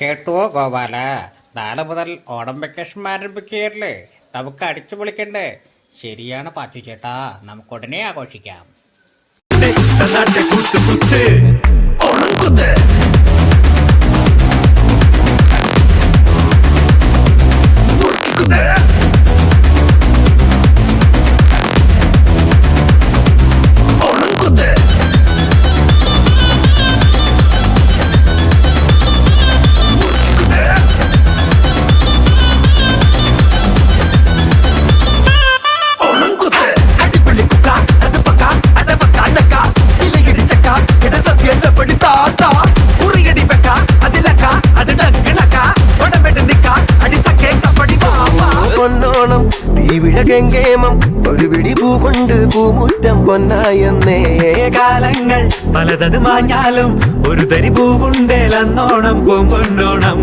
കേട്ടുവോ ഗോപാല, നാളെ മുതൽ ഓണം വെക്കേഷൻ ആരംഭിക്കുകയല്ലേ. നമുക്ക് അടിച്ചു പൊളിക്കണ്ടേ? ശരിയാണ് പാച്ചു ചേട്ടാ, നമുക്ക് ഉടനെ ആഘോഷിക്കാം. പൊന്നോണം തീവിഴകെങ്കേമം ഒരു പിടി പൂ കൊണ്ട് പൂമുറ്റം പൊന്നായെന്നേ. കാലങ്ങൾ പലതത് മാഞ്ഞാലും ഒരു തരി പൂവുണ്ടേലന്നോണം പൂമ്പൊന്നോണം.